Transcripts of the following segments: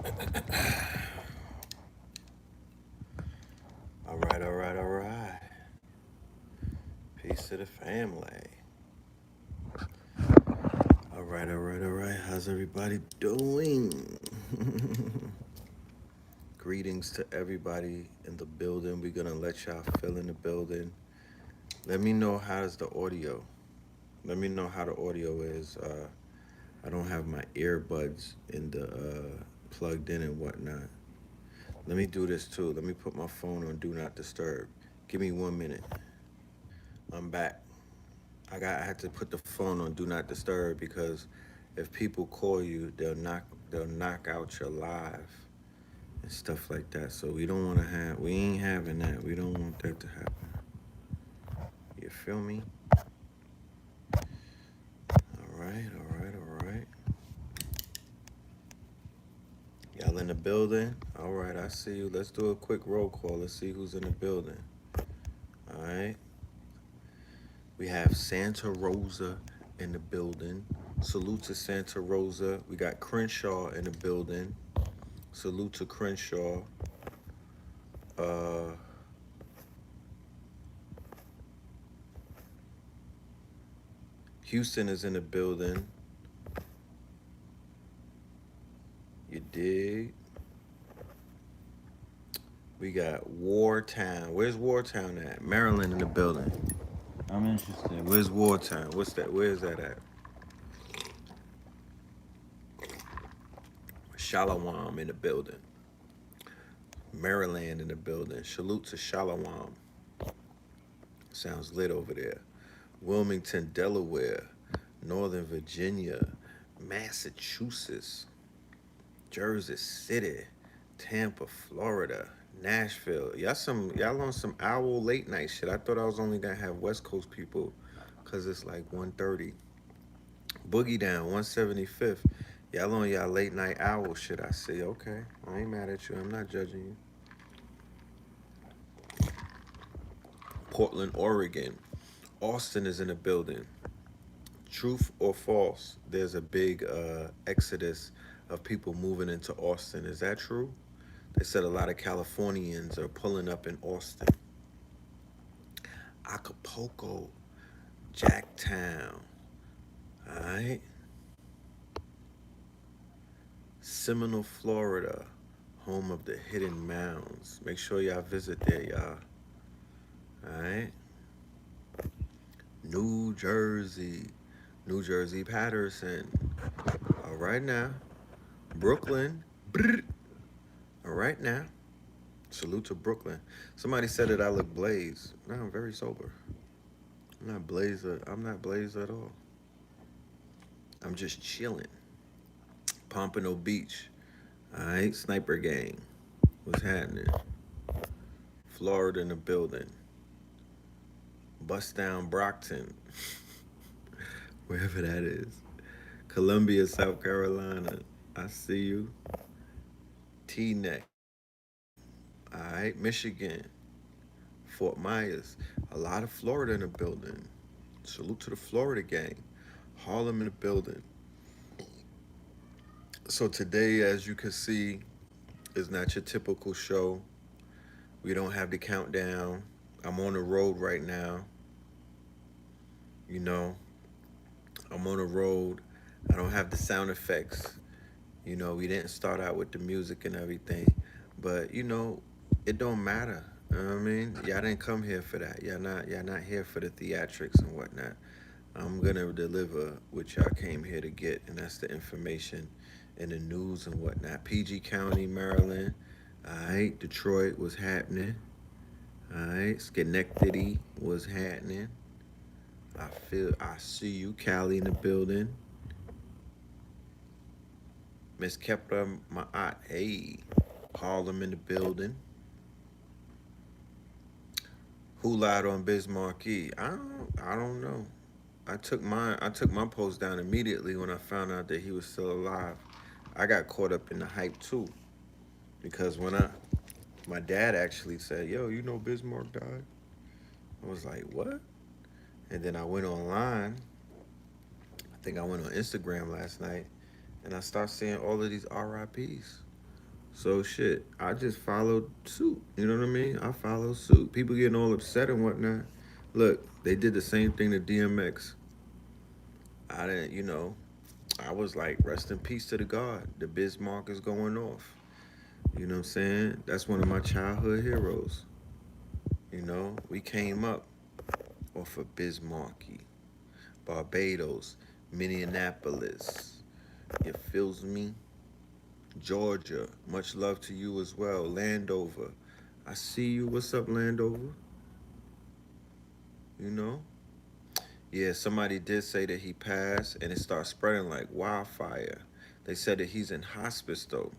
All right, all right, all right. Peace to the family. All right, all right, all right. How's everybody doing? Greetings to everybody in the building. We're gonna let y'all fill in the building. Let me know how's the audio. Let me know how the audio is. I don't have my earbuds in the plugged in and whatnot. Let me do this too. Let me put my phone on Do Not Disturb. Give me 1 minute. I'm back. I had to put the phone on Do Not Disturb because if people call you, they'll knock out your live and stuff like that. So we ain't having that. We don't want that to happen. You feel me? All right, all right, all right. Y'all in the building? All right, I see you. Let's do a quick roll call. Let's see who's in the building. All right. We have Santa Rosa in the building. Salute to Santa Rosa. We got Crenshaw in the building. Salute to Crenshaw. Uh, Houston is in the building. You dig? We got Wartown. Where's Wartown at? Maryland in the building. I'm interested. Where's Wartown? What's that? Where's that at? Shalawam in the building. Maryland in the building. Salute to Shalawam. Sounds lit over there. Wilmington, Delaware. Northern Virginia. Massachusetts. Jersey City. Tampa, Florida. Nashville. Y'all on some owl late night shit. I thought I was only gonna have West Coast people because it's like 1:30. Boogie Down, 175th. Y'all on y'all late night owl shit, I see. Okay. I ain't mad at you. I'm not judging you. Portland, Oregon. Austin is in the building. Truth or false? There's a big exodus of people moving into Austin. Is that true? They said a lot of Californians are pulling up in Austin. Acapulco, Jacktown. All right. Seminole, Florida, home of the Hidden Mounds. Make sure y'all visit there, y'all. All right. New Jersey, New Jersey, Patterson. All right now. Brooklyn. Brrr. All right now. Salute to Brooklyn. Somebody said that I look blazed. No, I'm very sober. I'm not blazed. I'm not blazed at all. I'm just chilling. Pompano Beach. All right. Sniper Gang. What's happening? Florida in the building. Bust down Brockton. Wherever that is. Columbia, South Carolina. I see you. T Neck. All right. Michigan. Fort Myers. A lot of Florida in the building. Salute to the Florida gang. Harlem in the building. So today, as you can see, is not your typical show. We don't have the countdown. I'm on the road right now. You know, I'm on the road. I don't have the sound effects. We didn't start out with the music and everything. But, it don't matter. You know what I mean? Y'all didn't come here for that. Y'all not here for the theatrics and whatnot. I'm gonna deliver what y'all came here to get, and that's the information and the news and whatnot. PG County, Maryland. Alright, Detroit was happening. Alright, Schenectady was happening. I see you, Cali in the building. Miss Kepler, my aunt, hey. Harlem in the building. Who lied on Bismarck E? I don't know. I took my post down immediately when I found out that he was still alive. I got caught up in the hype too. Because my dad actually said, "Yo, you know Bismarck died?" I was like, "What?" And then I went online. I think I went on Instagram last night, and I started seeing all of these RIPs. So shit, I just followed suit. You know what I mean? I follow suit. People getting all upset and whatnot. Look, they did the same thing to DMX. I didn't, I was like, rest in peace to the God. The Bismarck is going off. You know what I'm saying? That's one of my childhood heroes. We came up off of Bismarcky, Barbados, Minneapolis. It fills me. Georgia, much love to you as well. Landover, I see you. What's up, Landover? You know? Yeah, somebody did say that he passed and it started spreading like wildfire. They said that he's in hospice though.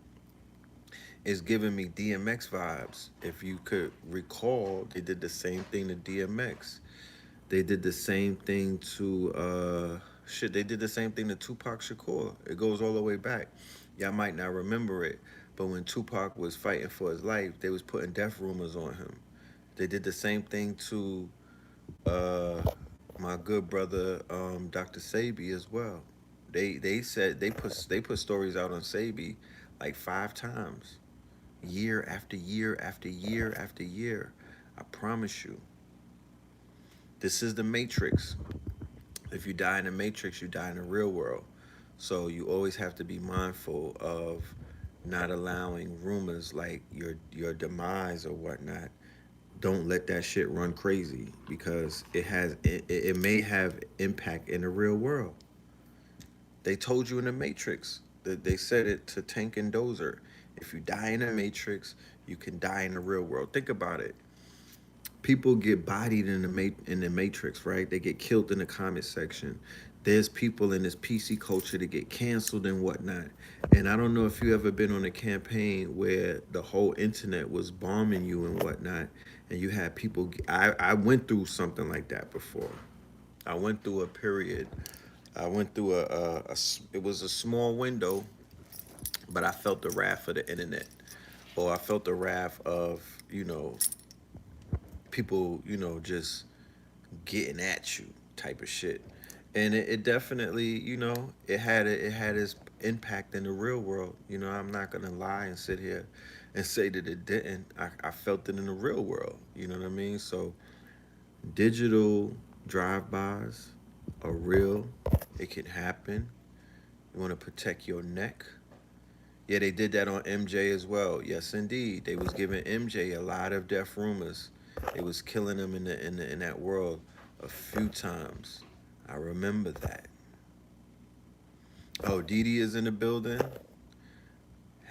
It's giving me DMX vibes. If you could recall, they did the same thing to DMX. They did the same thing to they did the same thing to Tupac Shakur. It goes all the way back. Y'all might not remember it, but when Tupac was fighting for his life, they was putting death rumors on him. They did the same thing to uh, my good brother Dr. Sabi as well. They said they put stories out on Sabi like 5 times, year after year after year after year. I promise you, this is the Matrix. If you die in the Matrix, you die in the real world. So you always have to be mindful of not allowing rumors like your demise or whatnot. Don't let that shit run crazy because it may have impact in the real world. They told you in the Matrix that they said it to Tank and Dozer. If you die in the Matrix, you can die in the real world. Think about it. People get bodied in the Matrix, right? They get killed in the comment section. There's people in this PC culture that get canceled and whatnot. And I don't know if you ever been on a campaign where the whole internet was bombing you and whatnot, and you had people. I went through something like that before. I went through a period. I went through it was a small window, but I felt the wrath of the internet, or I felt the wrath of people, just getting at you type of shit. And it definitely, it had its impact in the real world. I'm not gonna lie and sit here and say that it didn't. I felt it in the real world. You know what I mean? So digital drive-bys are real. It can happen. You want to protect your neck. Yeah, they did that on MJ as well. Yes, indeed. They was giving MJ a lot of death rumors. They was killing him in that world a few times. I remember that. Oh, Dee Dee is in the building.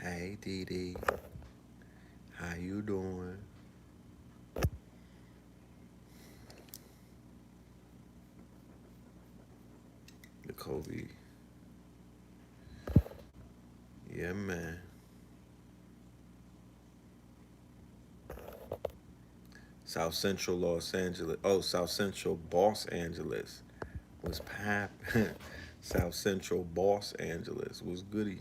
Hey, Dee Dee. How you doing? The Kobe. Yeah, man. South Central Los Angeles. Oh, South Central Los Angeles was pap. South Central Los Angeles was goody.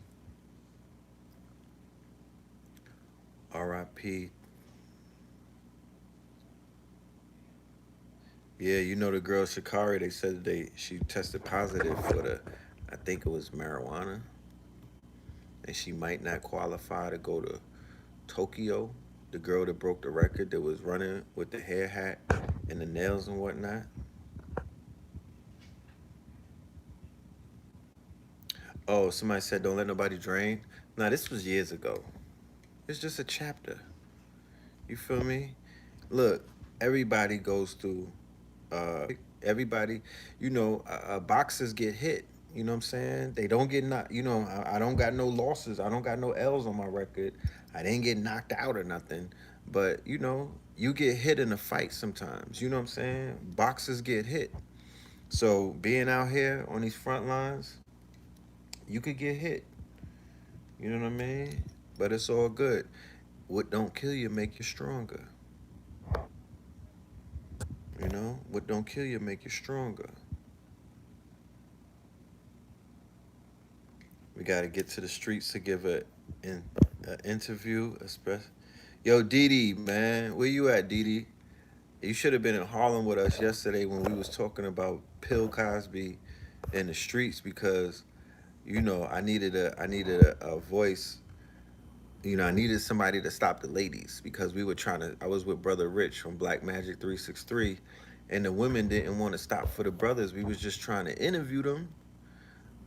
R.I.P. Yeah, the girl Shakari. They said she tested positive for I think it was marijuana, and she might not qualify to go to Tokyo. The girl that broke the record that was running with the hair hat and the nails and whatnot. Oh, somebody said don't let nobody drain. Nah, this was years ago. It's just a chapter. You feel me? Look, everybody goes through. Everybody, boxers get hit. You know what I'm saying? They don't get knocked. I don't got no losses. I don't got no L's on my record. I didn't get knocked out or nothing. But you get hit in a fight sometimes. You know what I'm saying? Boxers get hit. So being out here on these front lines, you could get hit. You know what I mean? But it's all good. What don't kill you make you stronger. What don't kill you make you stronger. We got to get to the streets to give an interview. Yo, Dee Dee, man, where you at, Dee Dee? You should have been in Harlem with us yesterday when we was talking about Bill Cosby in the streets because I needed a voice I needed somebody to stop the ladies because we were trying to. I was with Brother Rich from Black Magic 363, and the women didn't want to stop for the brothers. We was just trying to interview them,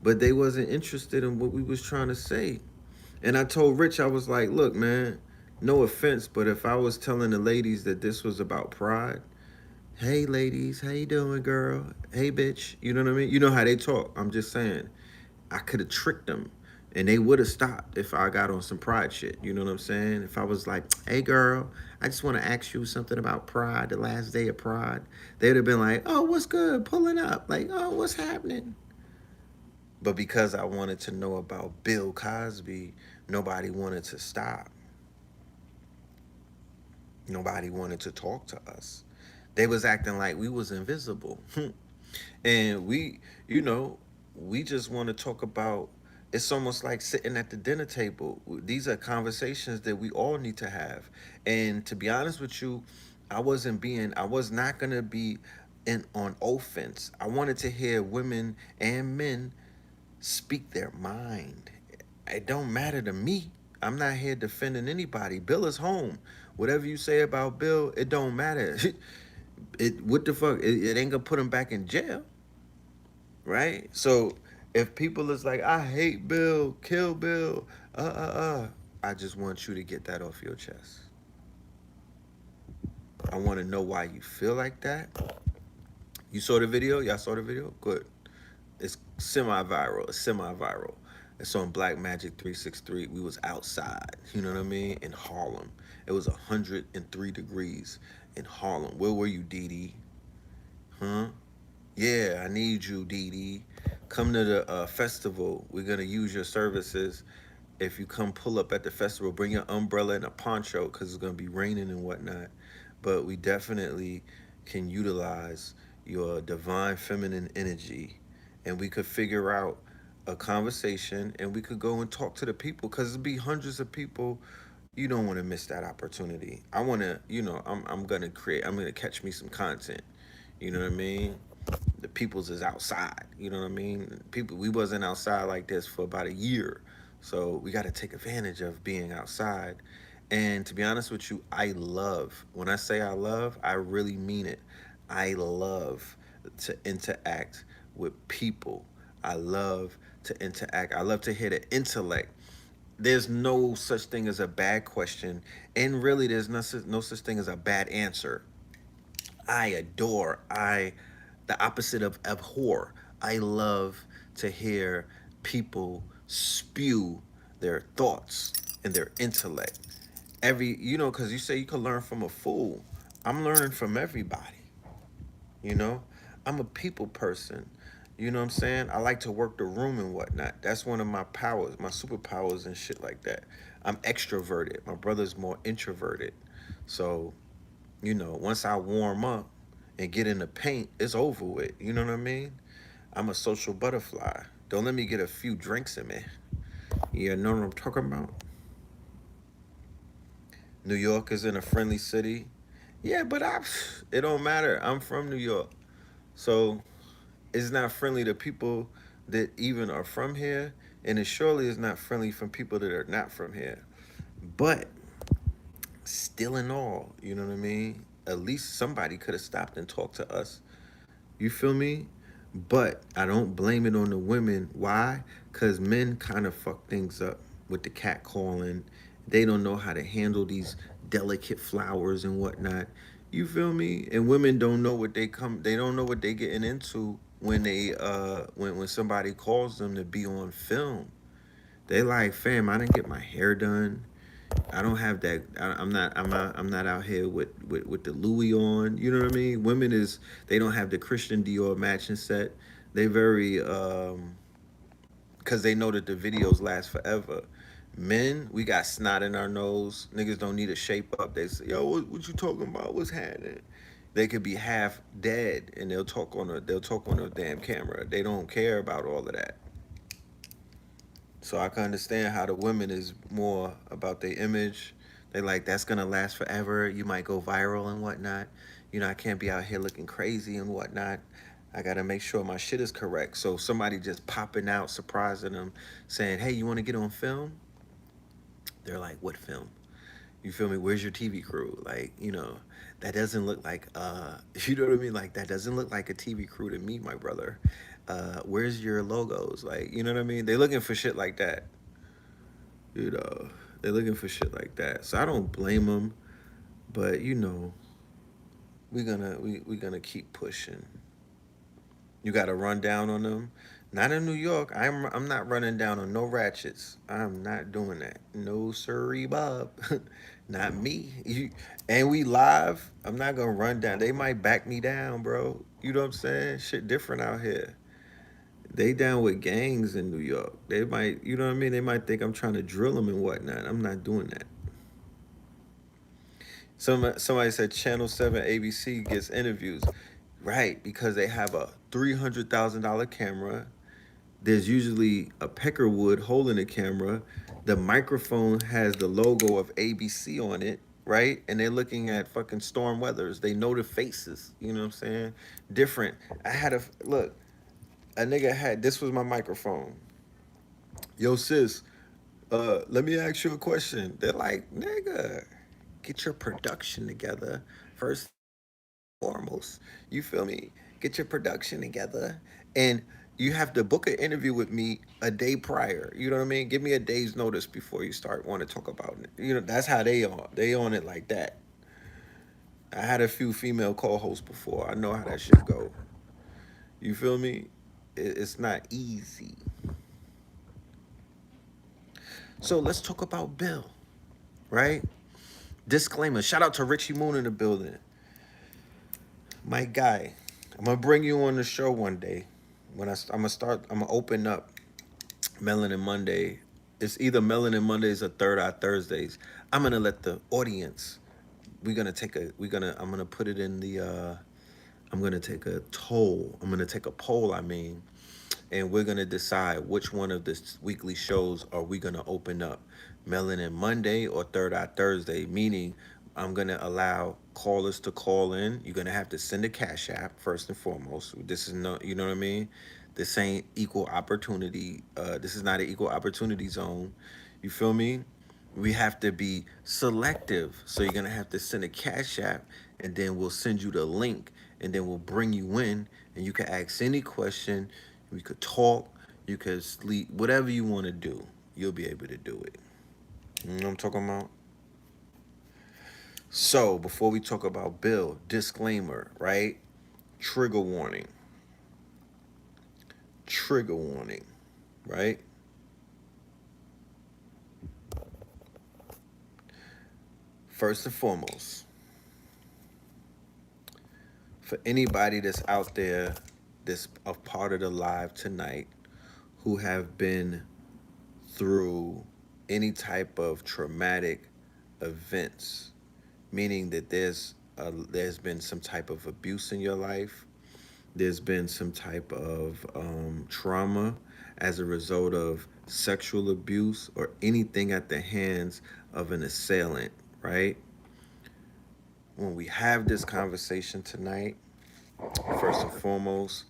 but they wasn't interested in what we was trying to say. And I told Rich, I was like, look, man, no offense, but if I was telling the ladies that this was about pride, hey ladies, how you doing, girl? Hey bitch, you know what I mean? You know how they talk. I'm just saying, I could have tricked them, and they would have stopped if I got on some pride shit. You know what I'm saying? If I was like, hey girl, I just want to ask you something about pride, the last day of pride, they'd have been like, oh, what's good? Pulling up. Like, oh, what's happening? But because I wanted to know about Bill Cosby, nobody wanted to stop. Nobody wanted to talk to us. They was acting like we was invisible. And you know, we just want to talk about, it's almost like sitting at the dinner table. These are conversations that we all need to have. And to be honest with you, I was not going to be in on offense. I wanted to hear women and men speak their mind. It don't matter to me. I'm not here defending anybody. Bill is home. Whatever you say about Bill, it don't matter. It what the fuck? It ain't gonna put him back in jail, right? So if people is like, I hate Bill, kill Bill, I just want you to get that off your chest. I want to know why you feel like that. You saw the video? Y'all saw the video? Good. It's semi-viral. It's semi-viral. It's on Black Magic 363. We was outside, you know what I mean, in Harlem. It was 103 degrees in Harlem. Where were you, Dee Dee? Huh? Yeah, I need you, Dee Dee. Come to the festival. We're gonna use your services. If you come pull up at the festival, bring your umbrella and a poncho because it's gonna be raining and whatnot. But we definitely can utilize your divine feminine energy, and we could figure out a conversation, and we could go and talk to the people because it'll be hundreds of people. You don't want to miss that opportunity. I want to, I'm gonna create. I'm gonna catch me some content. You know what I mean? The people's is outside. You know what I mean? People, we wasn't outside like this for about a year, so we got to take advantage of being outside. And to be honest with you, I love, when I say I love, I really mean it. I love to interact with people. I love to interact. I love to hear the intellect. There's no such thing as a bad question, and really there's no such thing as a bad answer. I adore, the opposite of abhor. I love to hear people spew their thoughts and their intellect. Because you say you can learn from a fool. I'm learning from everybody, you know? I'm a people person. You know what I'm saying? I like to work the room and whatnot. That's one of my powers, my superpowers and shit like that. I'm extroverted. My brother's more introverted. So once I warm up and get in the paint, it's over with. You know what I mean? I'm a social butterfly. Don't let me get a few drinks in me. You know what I'm talking about? New York is in a friendly city. Yeah, but it don't matter. I'm from New York. So it's not friendly to people that even are from here. And it surely is not friendly from people that are not from here. But still in all, you know what I mean? At least somebody could have stopped and talked to us. You feel me? But I don't blame it on the women. Why? Because men kind of fuck things up with the cat calling. They don't know how to handle these delicate flowers and whatnot. You feel me? And women don't know they don't know what they getting into when when somebody calls them to be on film. They like, fam, I didn't get my hair done. I don't have that. I'm not out here with the Louis on. You know what I mean? Women they don't have the Christian Dior matching set. They very because they know that the videos last forever. Men, we got snot in our nose. Niggas don't need to shape up. They say, yo, what you talking about? What's happening? They could be half dead and they'll talk on a damn camera. They don't care about all of that. So I can understand how the women is more about their image. They like, that's gonna last forever. You might go viral and whatnot. I can't be out here looking crazy and whatnot. I gotta make sure my shit is correct. So somebody just popping out, surprising them, saying, "Hey, you want to get on film?" They're like, what film? You feel me? Where's your TV crew? Like, that doesn't look like you know what I mean? Like that doesn't look like a TV crew to me, my brother. Where's your logos? Like, you know what I mean? They're looking for shit like that. You know, they're looking for shit like that. So I don't blame them, but we gonna keep pushing. You got to run down on them. Not in New York. I'm not running down on no ratchets. I'm not doing that. No sirree, Bob. Not me. And we live. I'm not gonna run down. They might back me down, bro. You know what I'm saying? Shit different out here. They down with gangs in New York. They might, you know what I mean? They might think I'm trying to drill them and whatnot. I'm not doing that. Somebody said Channel 7 ABC gets interviews. Right, because they have a $300,000 camera. There's usually a peckerwood holding the camera. The microphone has the logo of ABC on it, right? And they're looking at fucking storm weathers. They know the faces. You know what I'm saying? Different. I had a look. A nigga had this was my microphone. Yo, sis, let me ask you a question. They're like, nigga, get your production together first and foremost. You feel me? Get your production together. And you have to book an interview with me a day prior. You know what I mean? Give me a day's notice before you start want to talk about it. That's how they are. They on it like that. I had a few female co-hosts before. I know how that shit go. You feel me? It's not easy. So let's talk about Bill, right? Disclaimer. Shout out to Richie Moon in the building. My guy, I'm gonna bring you on the show one day. I'm gonna start. I'm gonna open up Melanin Monday. It's either Melanin Mondays or Third Eye Thursdays. I'm gonna let the audience. We're gonna take a. We're gonna. I'm gonna put it in the. I'm gonna take a toll. I'm gonna take a poll. I mean, and we're gonna decide which one of the weekly shows are we gonna open up, Melanin Monday or Third Eye Thursday. Meaning, I'm gonna allow callers to call in. You're gonna have to send a cash app first and foremost. This is not, you know what I mean. This ain't equal opportunity. This is not an equal opportunity zone. You feel me? We have to be selective. So you're gonna have to send a cash app, and then we'll send you the link, and then we'll bring you in, and you can ask any question. We could talk. You could sleep. Whatever you want to do, you'll be able to do it. You know what I'm talking about? So before we talk about Bill, disclaimer, right? Trigger warning. Trigger warning, right? First and foremost, for anybody that's out there that's a part of the live tonight who have been through any type of traumatic events, meaning that there's been some type of abuse in your life, there's been some type of trauma as a result of sexual abuse or anything at the hands of an assailant, right? When we have this conversation tonight, first and foremost,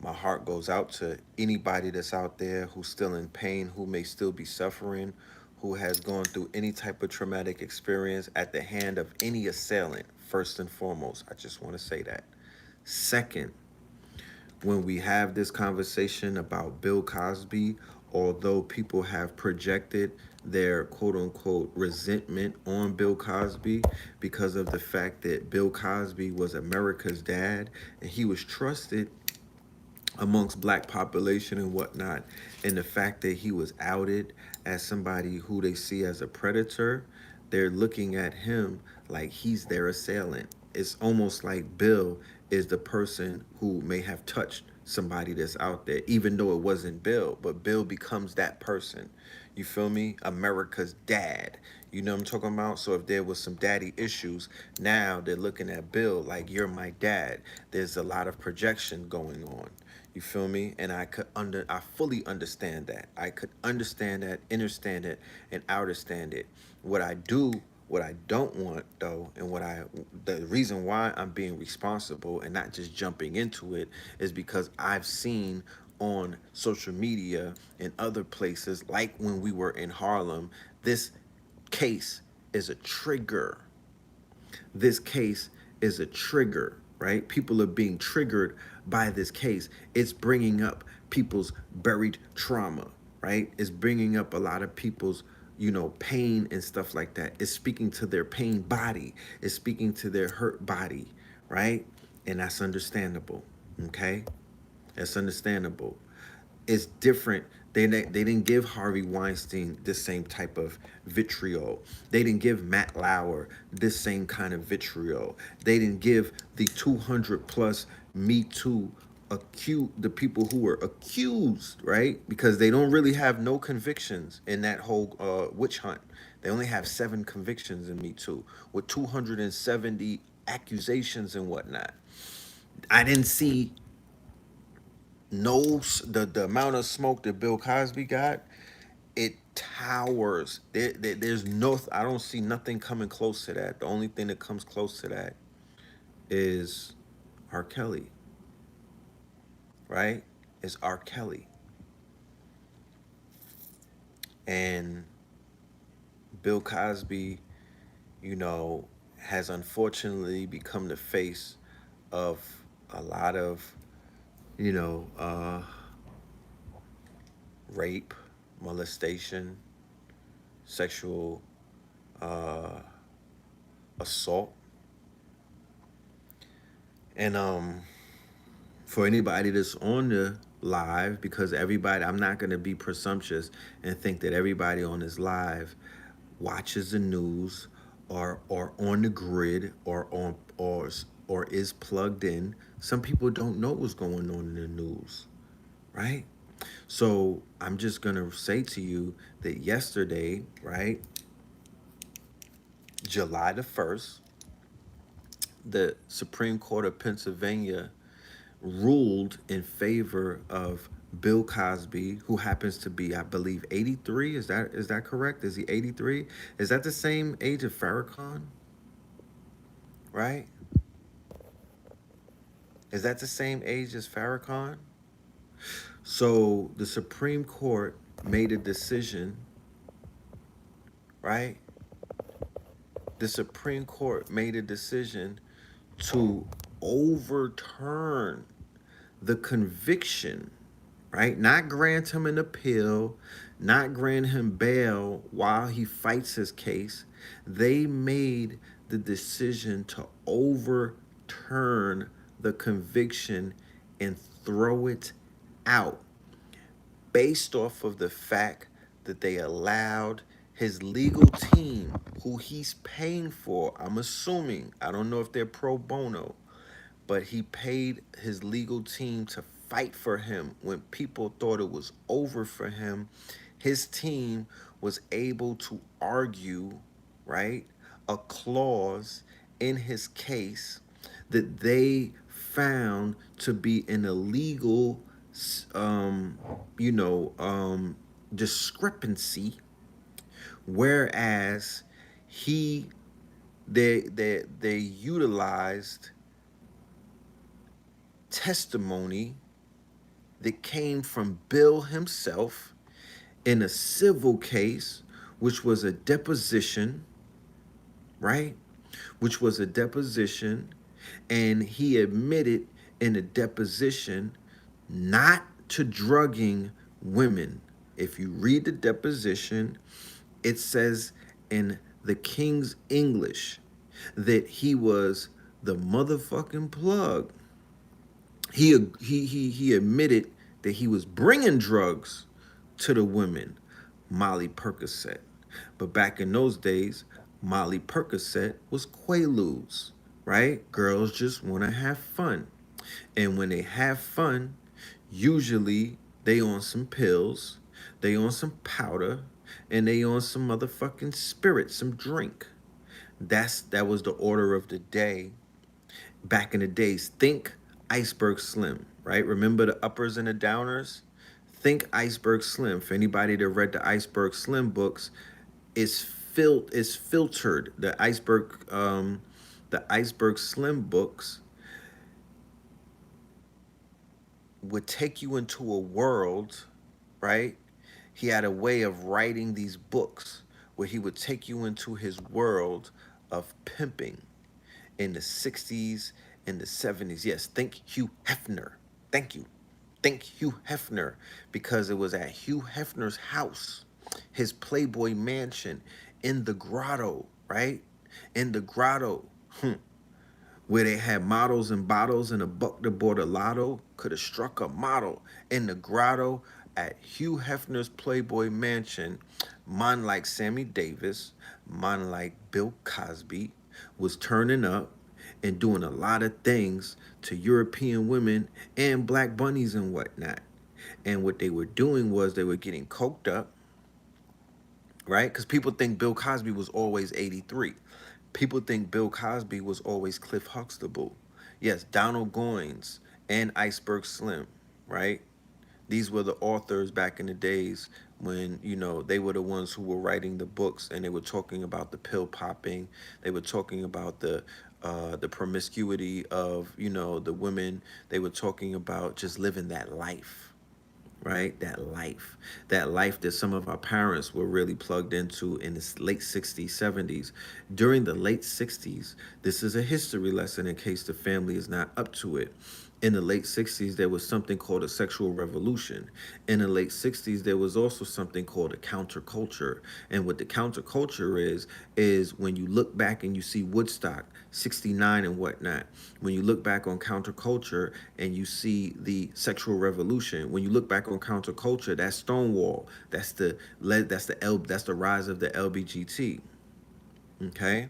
my heart goes out to anybody that's out there who's still in pain, who may still be suffering, who has gone through any type of traumatic experience at the hand of any assailant, first and foremost. I just want to say that. Second, when we have this conversation about Bill Cosby, although people have projected their quote unquote resentment on Bill Cosby because of the fact that Bill Cosby was America's dad and he was trusted amongst black population and whatnot, and the fact that he was outed as somebody who they see as a predator, they're looking at him like he's their assailant. It's almost like Bill is the person who may have touched somebody that's out there, even though it wasn't Bill, but Bill becomes that person. You feel me? America's dad. You know what I'm talking about? So if there was some daddy issues, now they're looking at Bill like you're my dad. There's a lot of projection going on. You feel me? And I fully understand that. I could understand that, understand it, and understand it. What I do, what I don't want though, and the reason why I'm being responsible and not just jumping into it is because I've seen on social media and other places, like when we were in Harlem, this case is a trigger. This case is a trigger, right? People are being triggered by this case. It's bringing up people's buried trauma, right? It's bringing up a lot of people's, pain and stuff like that. It's speaking to their pain body. It's speaking to their hurt body, right? And that's understandable, okay? That's understandable. It's different. They didn't give Harvey Weinstein this same type of vitriol. They didn't give Matt Lauer this same kind of vitriol. They didn't give the 200 plus Me Too the people who were accused, right? Because they don't really have no convictions in that whole witch hunt. They only have 7 convictions in Me Too with 270 accusations and whatnot. I didn't see no the amount of smoke that Bill Cosby got. It towers. There's no. I don't see nothing coming close to that. The only thing that comes close to that is R. Kelly, right? Is R. Kelly, and Bill Cosby, you know, has unfortunately become the face of a lot of, you know, rape, molestation, sexual uh, assault. And for anybody that's on the live, because everybody, I'm not going to be presumptuous and think that everybody on this live watches the news or on the grid or is plugged in. Some people don't know what's going on in the news, right? So I'm just going to say to you that yesterday, right, July the 1st, the Supreme Court of Pennsylvania ruled in favor of Bill Cosby, who happens to be, I believe, 83. Is that correct? Is he 83? Is that the same age of Farrakhan? Right? Is that the same age as Farrakhan? So the Supreme Court made a decision, right? The Supreme Court made a decision to overturn the conviction, right? Not grant him an appeal, not grant him bail while he fights his case. They made the decision to overturn the conviction and throw it out based off of the fact that they allowed his legal team, who he's paying for, I'm assuming, I don't know if they're pro bono, but he paid his legal team to fight for him when people thought it was over for him. His team was able to argue, right, a clause in his case that they found to be an illegal, um, you know, discrepancy, whereas he they utilized testimony that came from Bill himself in a civil case, which was a deposition, right? Which was a deposition, and he admitted in a deposition not to drugging women. If you read the deposition, it says in the King's English that he was the motherfucking plug. He admitted that he was bringing drugs to the women, Molly Percocet. But back in those days, Molly Percocet was Quaaludes, right? Girls just want to have fun. And when they have fun, usually they on some pills, they on some powder, and they on some motherfucking spirit, some drink. That was the order of the day back in the days. Think Iceberg Slim, right? Remember the uppers and the downers? Think Iceberg Slim. For anybody that read the Iceberg Slim books, it's filtered. The Iceberg Slim books would take you into a world, right? He had a way of writing these books where he would take you into his world of pimping in the 60s and the 70s. Yes, think Hugh Hefner. Thank you. Think Hugh Hefner, because it was at Hugh Hefner's house, his Playboy mansion in the grotto, right? In the grotto, where they had models and bottles, and a buck that bought a lotto could have struck a model in the grotto at Hugh Hefner's Playboy mansion. Man like Sammy Davis, man like Bill Cosby was turning up and doing a lot of things to European women and black bunnies and whatnot. And what they were doing was they were getting coked up, right? Because people think Bill Cosby was always 83. People think Bill Cosby was always Cliff Huxtable. Yes, Donald Goines and Iceberg Slim, right? These were the authors back in the days when, they were the ones who were writing the books, and they were talking about the pill popping. They were talking about the promiscuity of, the women. They were talking about just living that life, right? That life that some of our parents were really plugged into in the late 60s, 70s. During the late 60s, this is a history lesson in case the family is not up to it. In the late 60s, there was something called a sexual revolution. In the late 60s, there was also something called a counterculture. And what the counterculture is when you look back and you see Woodstock, 69 and whatnot. When you look back on counterculture and you see the sexual revolution, when you look back on counterculture, that's Stonewall. That's the rise of the LBGT. Okay?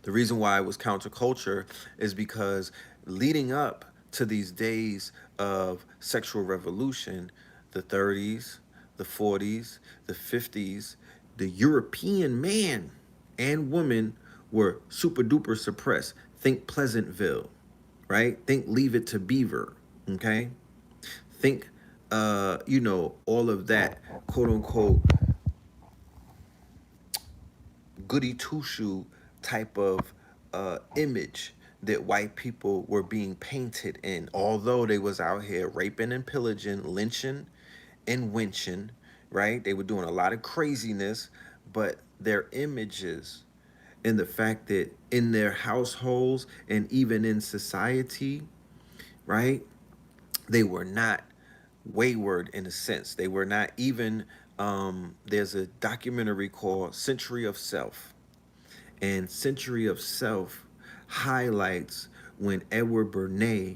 The reason why it was counterculture is because leading up to these days of sexual revolution, the 30s, the 40s, the 50s, the European man and woman were super duper suppressed. Think Pleasantville, right? Think Leave It to Beaver, okay? Think, all of that, quote unquote, goody two shoe type of image that white people were being painted in, although they was out here raping and pillaging, lynching and winching, right? They were doing a lot of craziness, but their images and the fact that in their households and even in society, right, they were not wayward in a sense. They were not even, there's a documentary called Century of Self, and Century of Self highlights when Edward Bernays,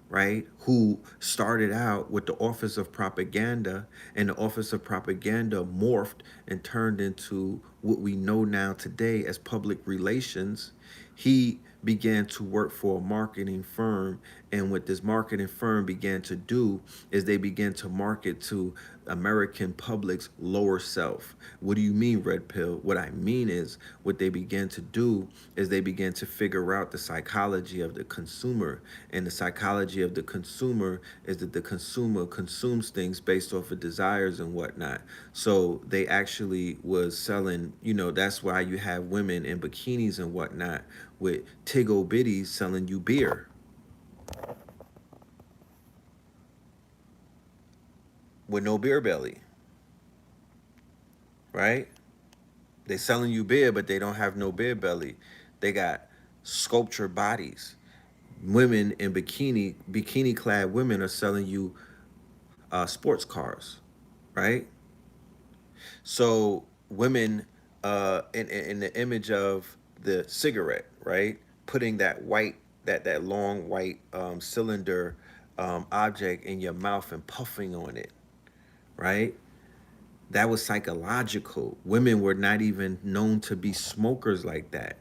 right, who started out with the Office of Propaganda, and the Office of Propaganda morphed and turned into what we know now today as public relations. He began to work for a marketing firm, and what this marketing firm began to do is they began to market to American public's lower self. What do you mean, red pill? What I mean is what they began to do is they began to figure out the psychology of the consumer. And the psychology of the consumer is that the consumer consumes things based off of desires and whatnot. So they actually was selling, that's why you have women in bikinis and whatnot with Tiggo Bitties selling you beer with no beer belly, right? They selling you beer, but they don't have no beer belly. They got sculpture bodies. Women in bikini clad women are selling you sports cars, right? So women, in the image of the cigarette, right, putting that long white cylinder object in your mouth and puffing on it, right? That was psychological. Women were not even known to be smokers like that.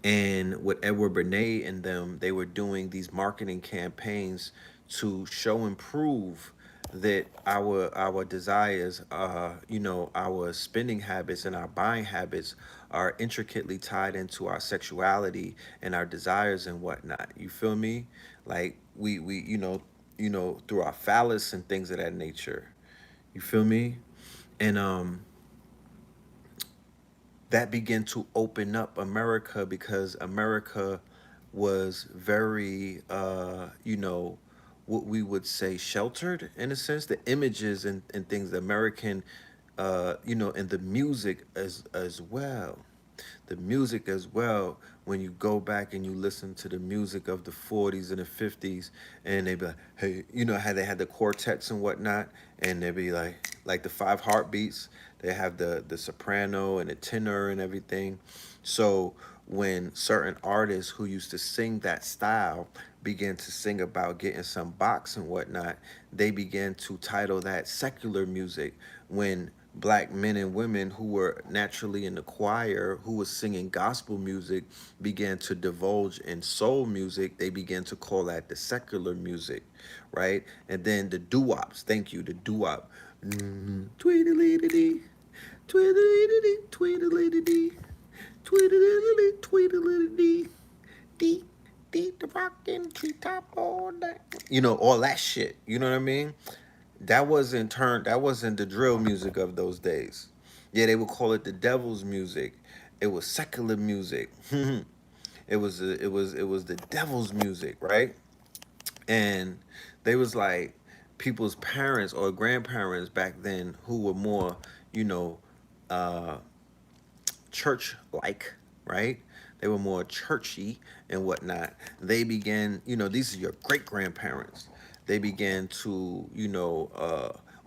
And with Edward Bernays and them, they were doing these marketing campaigns to show and prove that our desires, our spending habits and our buying habits are intricately tied into our sexuality and our desires and whatnot. You feel me? Like we through our phallus and things of that nature. You feel me? And that began to open up America, because America was very, what we would say sheltered in a sense. The images and things, the American and the music as well. The music as well. When you go back and you listen to the music of the 40s and the 50s, and they be like, hey, you know how they had the quartets and whatnot, and they be like the five heartbeats. They have the soprano and the tenor and everything. So when certain artists who used to sing that style began to sing about getting some box and whatnot, they began to title that secular music. When black men and women who were naturally in the choir, who was singing gospel music, began to divulge in soul music, they began to call that the secular music, right? And then the doo-wops, thank you, the doo-wop. Tweedledee, tweedledee, tweedledee, tweedledee, tweedledee, dee, dee, the rockin' treetop all night. All that shit. You know what I mean? That wasn't the drill music of those days. Yeah, they would call it the devil's music. It was secular music. It was the devil's music, right? And they was like people's parents or grandparents back then who were more, you know, uh church like, right? They were more churchy and whatnot. They began, these are your great grandparents. They began to,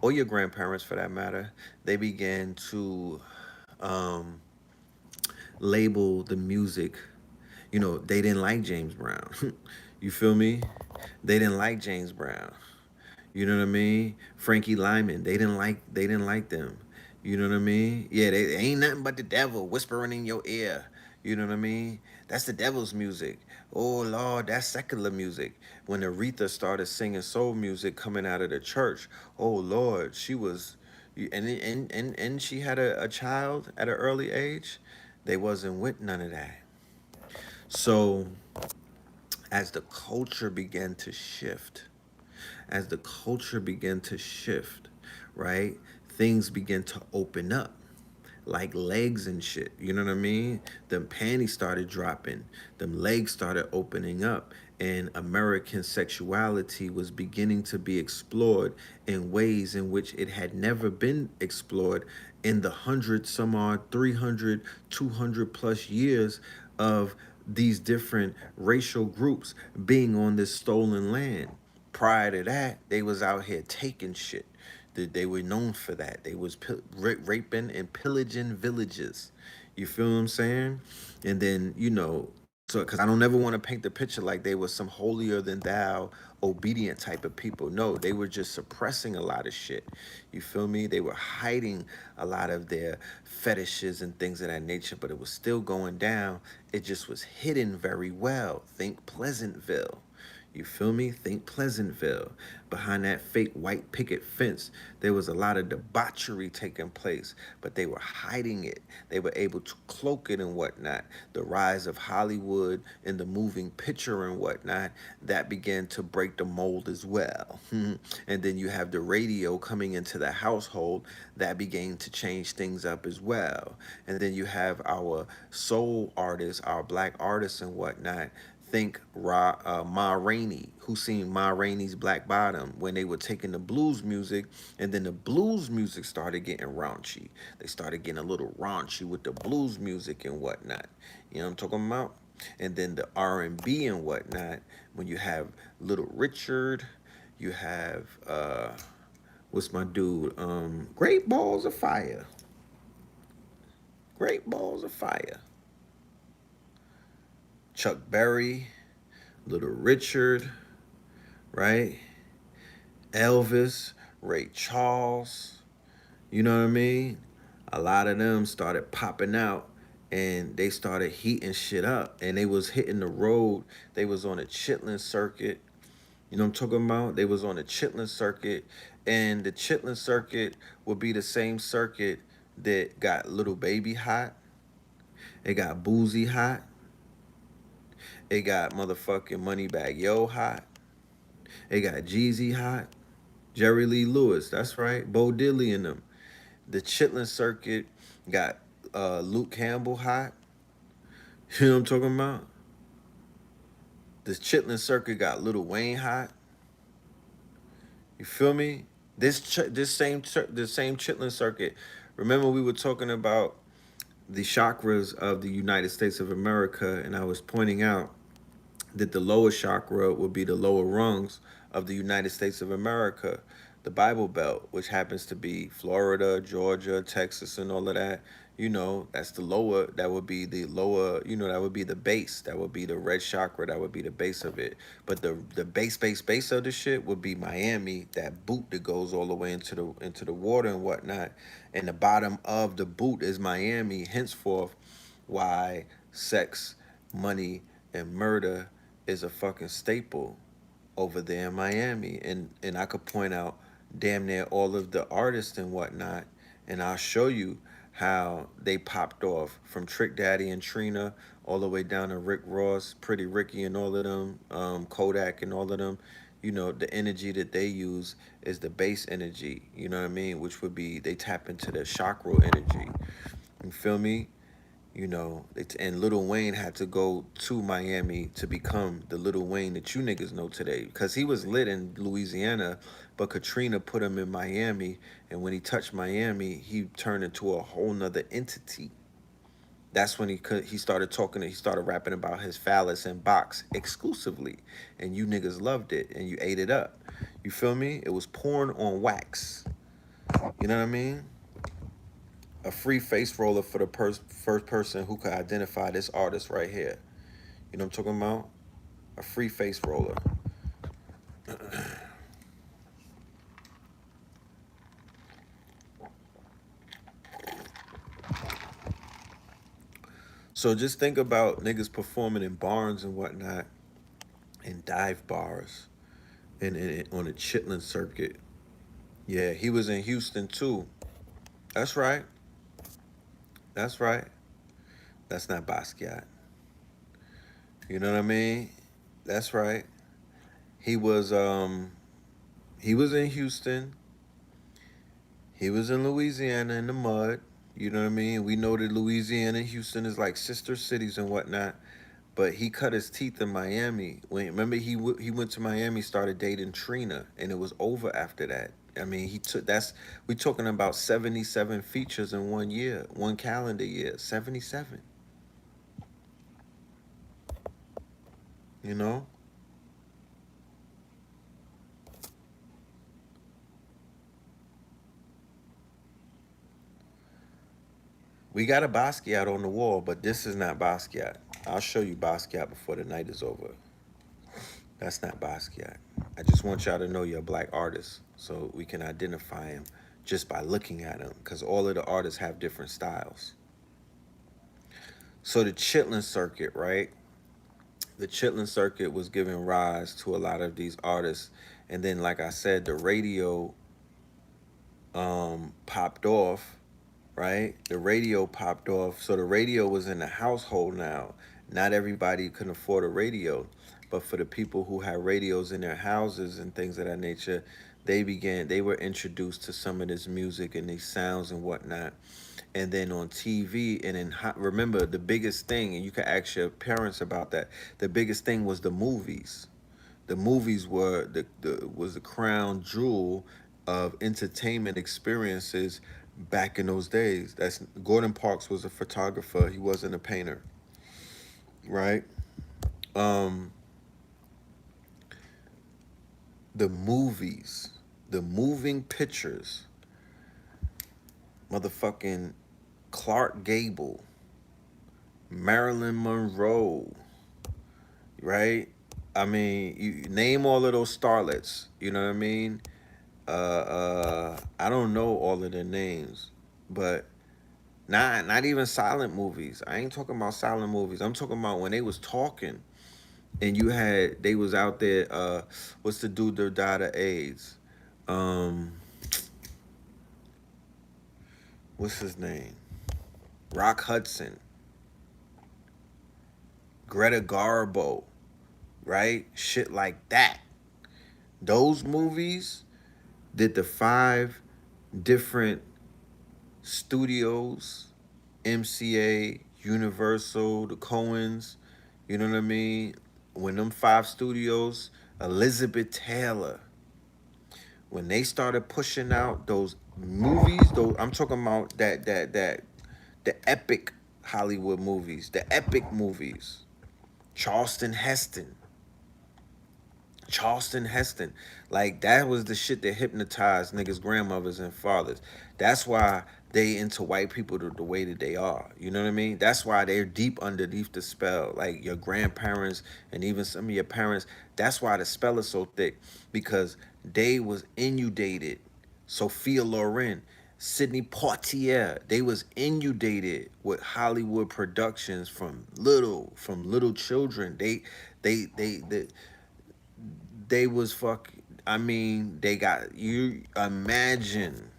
or your grandparents for that matter, they began to um, label the music. They didn't like James Brown. You feel me? They didn't like James Brown. You know what I mean? Frankie Lyman, they didn't like them. You know what I mean? Yeah, they ain't nothing but the devil whispering in your ear. You know what I mean? That's the devil's music. Oh Lord, that's secular music. When Aretha started singing soul music coming out of the church, oh Lord, she was, and she had a child at an early age. They wasn't with none of that. So as the culture began to shift, as the culture began to shift, right? Things began to open up like legs and shit. You know what I mean? Them panties started dropping, them legs started opening up, and American sexuality was beginning to be explored in ways in which it had never been explored in the hundred some odd 300, 200 plus years of these different racial groups being on this stolen land. Prior to that, they was out here taking shit. They were known for that. They was raping and pillaging villages. You feel what I'm saying? And then so because I don't ever want to paint the picture like they were some holier than thou, obedient type of people. No, they were just suppressing a lot of shit. You feel me? They were hiding a lot of their fetishes and things of that nature, but it was still going down. It just was hidden very well. Think Pleasantville. You feel me? Think Pleasantville. Behind that fake white picket fence, there was a lot of debauchery taking place, but they were hiding it. They were able to cloak it and whatnot. The rise of Hollywood and the moving picture and whatnot, that began to break the mold as well. And then you have the radio coming into the household, that began to change things up as well. And then you have our soul artists, our black artists and whatnot. Think Ma Rainey, who seen Ma Rainey's Black Bottom, when they were taking the blues music, and then the blues music started getting raunchy. They started getting a little raunchy with the blues music and whatnot. You know what I'm talking about? And then the R&B and whatnot. When you have Little Richard, you have what's my dude? Great Balls of Fire. Great Balls of Fire. Chuck Berry, Little Richard, right? Elvis, Ray Charles, you know what I mean? A lot of them started popping out and they started heating shit up and they was hitting the road. They was on a Chitlin circuit. You know what I'm talking about? They was on a Chitlin circuit, and the Chitlin circuit would be the same circuit that got Little Baby hot. It got Boozy hot. It got motherfucking Moneybag Yo hot. It got Jeezy hot. Jerry Lee Lewis, that's right. Bo Diddley and them. The Chitlin circuit got Luke Campbell hot. You know what I'm talking about? The Chitlin circuit got Lil Wayne hot. You feel me? This same Chitlin circuit Remember, we were talking about the chakras of the United States of America, and I was pointing out that the lower chakra would be the lower rungs of the United States of America, the Bible Belt, which happens to be Florida, Georgia, Texas, and all of that. That's the lower, that would be the lower, that would be the base. That would be the red chakra. That would be the base of it. But the base of the shit would be Miami, that boot that goes all the way into the water and whatnot. And the bottom of the boot is Miami, henceforth why sex, money, and murder is a fucking staple over there in Miami. And I could point out damn near all of the artists and whatnot, and I'll show you how they popped off from Trick Daddy and Trina all the way down to Rick Ross, Pretty Ricky, and all of them, Kodak, and all of them. The energy that they use is the base energy. You know what I mean? Which would be they tap into the chakra energy. You feel me? And Lil Wayne had to go to Miami to become the Lil Wayne that you niggas know today, because he was lit in Louisiana, but Katrina put him in Miami, and when he touched Miami, he turned into a whole nother entity. That's when he started talking, he started rapping about his phallus and box exclusively, and you niggas loved it and you ate it up. You feel me? It was porn on wax. You know what I mean? A free face roller for the first person who could identify this artist right here. You know what I'm talking about? A free face roller. So just think about niggas performing in barns and whatnot, in dive bars, and on the Chitlin circuit. Yeah, he was in Houston too. That's right. That's right. That's not Basquiat. You know what I mean? That's right. He was he was in Houston. He was in Louisiana in the mud. You know what I mean? We know that Louisiana and Houston is like sister cities and whatnot. But he cut his teeth in Miami. Remember he went to Miami, started dating Trina, and it was over after that. I mean, he took that's we talking about 77 features in 1 year, one calendar year, 77. You know, we got a Basquiat on the wall, but this is not Basquiat. I'll show you Basquiat before the night is over. That's not Basquiat. I just want y'all to know you're a black artist, so we can identify him just by looking at him, because all of the artists have different styles. So the Chitlin circuit, right? The Chitlin circuit was giving rise to a lot of these artists, and then, like I said, the radio popped off, right? The radio popped off. So the radio was in the household now. Not everybody could afford a radio, but for the people who had radios in their houses and things of that nature, they were introduced to some of this music and these sounds and whatnot. And then on TV, and then remember the biggest thing, and you can ask your parents about that. The biggest thing was the movies. The movies were the crown jewel of entertainment experiences back in those days. That's Gordon Parks was a photographer. He wasn't a painter, right? Um, the movies, the moving pictures, motherfucking Clark Gable, Marilyn Monroe, right? I mean, you name all of those starlets. You know what I mean? I don't know all of their names, but not even silent movies. I ain't talking about silent movies. I'm talking about when they was talking, and they was out there. What's the dude that died of AIDS? Um, what's his name? Rock Hudson, Greta Garbo, right? Shit like that. Those movies did the five different studios, MCA, Universal, the Coens, you know what I mean? When them five studios, Elizabeth Taylor, when they started pushing out those movies though, I'm talking about that the epic Hollywood movies, the epic movies. Charleston Heston. Charleston Heston. Like that was the shit that hypnotized niggas' grandmothers and fathers. That's why they into white people the way that they are. You know what I mean? That's why they're deep underneath the spell. Like your grandparents and even some of your parents. That's why the spell is so thick because they was inundated. Sophia Loren, Sidney Poitier, they was inundated with Hollywood productions from little children. They was fuck. I mean, they got you. Imagine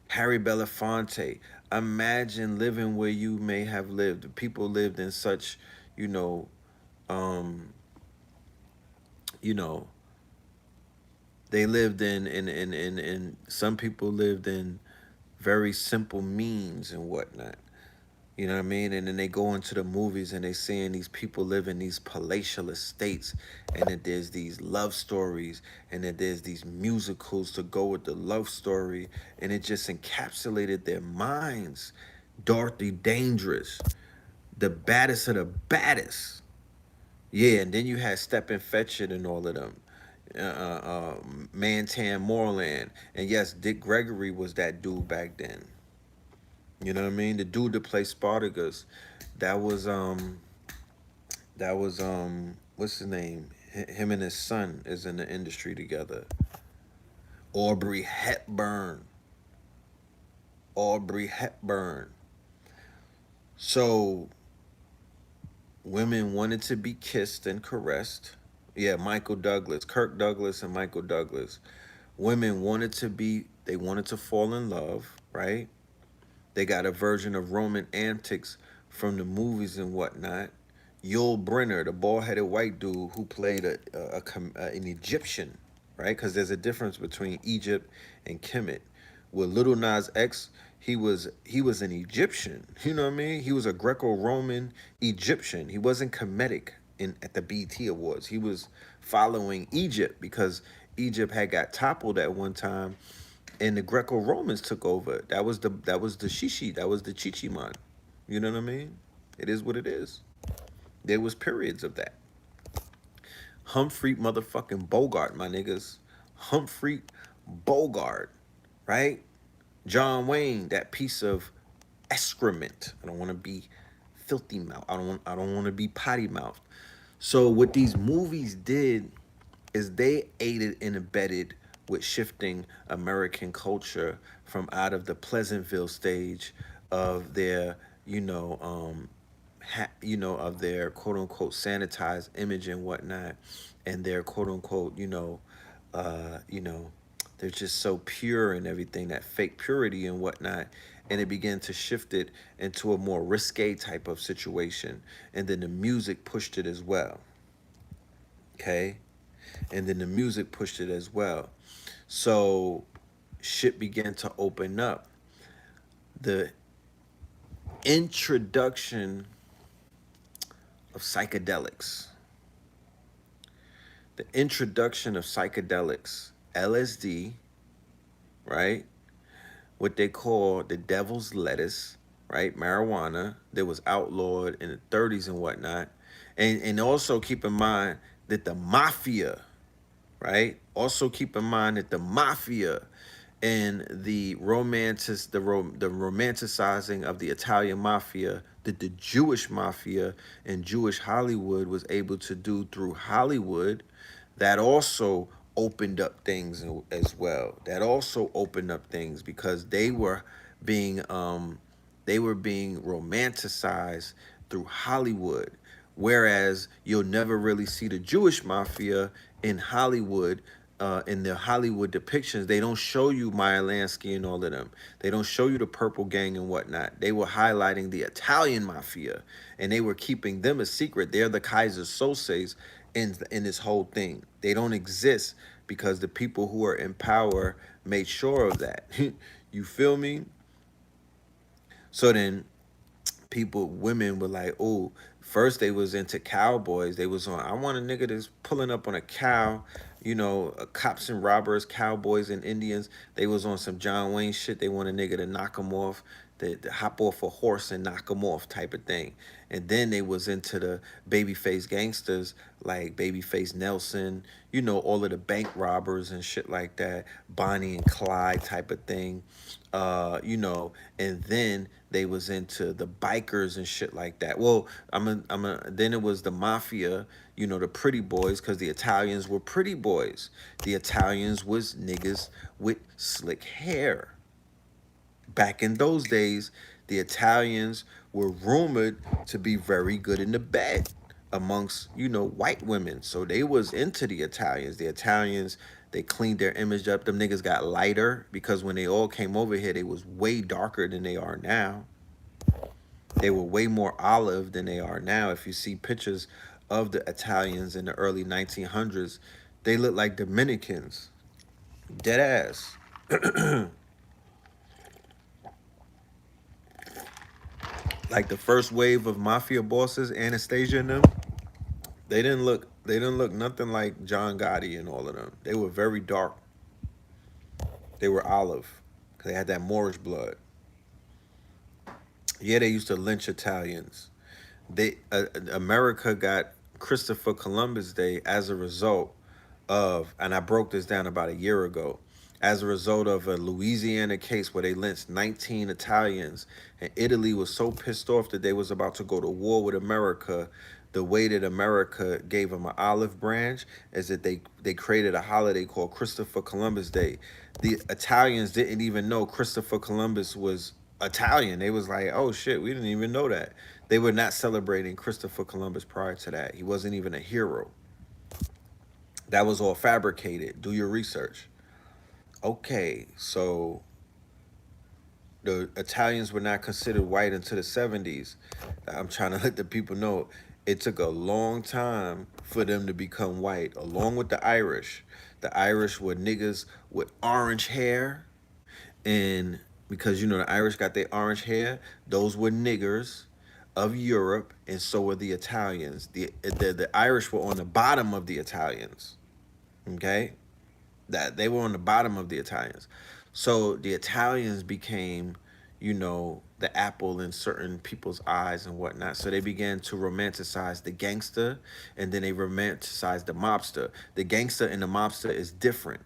Harry Belafonte. Imagine living where you may have lived. The people lived in such, you know, um, you know, they lived in some people lived in very simple means and whatnot. You know what I mean? And then they go into the movies and they seeing these people live in these palatial estates, and then there's these love stories, and then there's these musicals to go with the love story, and it just encapsulated their minds. Dorothy Dangerous, the baddest of the baddest. Yeah, and then you had Stepin Fetchit and all of them. Mantan Moreland. And yes, Dick Gregory was that dude back then. You know what I mean? The dude that played Spartacus, that was what's his name? Him and his son is in the industry together. Aubrey Hepburn. Aubrey Hepburn. So women wanted to be kissed and caressed. Yeah, Michael Douglas, Kirk Douglas and Michael Douglas. Women wanted to be they wanted to fall in love, right? They got a version of Roman antics from the movies and whatnot. Yul Brynner, the bald-headed white dude who played an Egyptian, right? Because there's a difference between Egypt and Kemet. With Little Nas X, he was an Egyptian. You know what I mean? He was a Greco-Roman Egyptian. He wasn't Kemetic in at the BT Awards. He was following Egypt because Egypt had got toppled at one time, and the Greco Romans took over. That was the Shishi. That was the Chichiman. You know what I mean? It is what it is. There was periods of that. Humphrey motherfucking Bogart, my niggas. Humphrey Bogart, right? John Wayne, that piece of excrement. I don't want to be filthy mouth. I don't want to be potty mouthed. So what these movies did is they aided and abetted with shifting American culture from out of the Pleasantville stage of their, of their quote unquote sanitized image and whatnot, and their quote unquote, uh, you know, they're just so pure and everything, that fake purity and whatnot. And it began to shift it into a more risque type of situation. And then the music pushed it as well. Okay. And then the music pushed it as well. So shit began to open up. The introduction of psychedelics, the introduction of psychedelics, LSD, right? What they call the devil's lettuce, right? Marijuana that was outlawed in the 30s and whatnot. And also keep in mind that the mafia, right? Also keep in mind that the mafia and the romanticizing of the Italian mafia that the Jewish mafia and Jewish Hollywood was able to do through Hollywood, that also opened up things as well. That also opened up things because being they were being romanticized through Hollywood. Whereas you'll never really see the Jewish mafia in Hollywood, in the Hollywood depictions. They don't show you Meyer Lansky and all of them. They don't show you the Purple Gang and whatnot. They were highlighting the Italian mafia, and they were keeping them a secret. They're the Kaiser Sose's in this whole thing. They don't exist because the people who are in power made sure of that. You feel me? So then women were like, oh, first they was into cowboys. They was on, I want a nigga that's pulling up on a cow, cops and robbers, cowboys and Indians. They was on some John Wayne shit. They want a nigga to knock them off, to hop off a horse and knock them off type of thing. And then they was into the babyface gangsters like Babyface Nelson, all of the bank robbers and shit like that, Bonnie and Clyde type of thing. And then they was into the bikers and shit like that. Well, then it was the mafia, the pretty boys, because the Italians were pretty boys. The Italians was niggas with slick hair. Back in those days, the Italians were rumored to be very good in the bed amongst, white women. So they was into the Italians. The Italians, they cleaned their image up. Them niggas got lighter because when they all came over here, they was way darker than they are now. They were way more olive than they are now. If you see pictures of the Italians in the early 1900s, they look like Dominicans. Dead ass. Like the first wave of mafia bosses, Anastasia and them, they didn't look nothing like John Gotti and all of them. They were very dark. They were olive. 'Cause they had that Moorish blood. Yeah, they used to lynch Italians. America got Christopher Columbus Day as a result of, and I broke this down about a year ago, as a result of a Louisiana case where they lynched 19 Italians, and Italy was so pissed off that they was about to go to war with America. The way that America gave them an olive branch is that they created a holiday called Christopher Columbus Day. The Italians didn't even know Christopher Columbus was Italian. They was like, oh shit, we didn't even know that. They were not celebrating Christopher Columbus prior to that. He wasn't even a hero. That was all fabricated. Do your research. Okay, so the Italians were not considered white until the 70s. I'm trying to let the people know it took a long time for them to become white, along with the Irish. The Irish were niggas with orange hair, and because the Irish got their orange hair, those were niggers of Europe, and so were the Italians. The Irish were on the bottom of the Italians. Okay, that they were on the bottom of the Italians. So the Italians became, the apple in certain people's eyes and whatnot. So they began to romanticize the gangster, and then they romanticized the mobster. The gangster and the mobster is different.